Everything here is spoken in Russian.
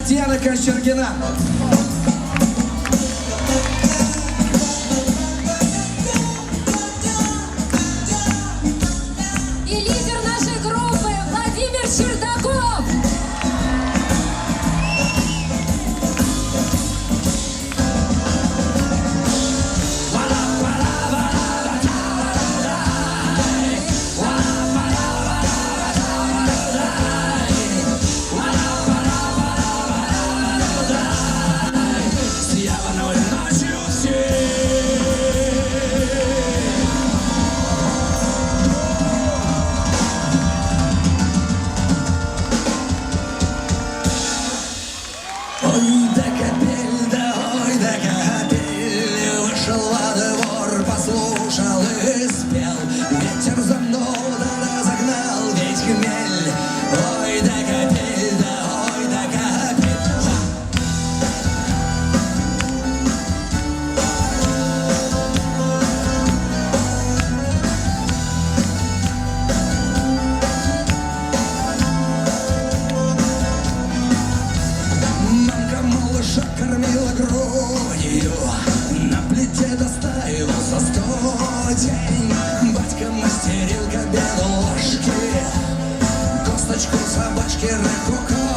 Татьяна Кочергина. И лидер нашей группы Владимир Чердаков. Ой, да капель, да ой, да капель, вышел во двор, послушал и спел. Ветер за мной, да разогнал весь хмель. Ой, да капель, да ой, да капель. Мамка малыша кормила грудью, на плите достаивал со студень. Батька мастерил к обеду ложки, косточку собачки рыбку.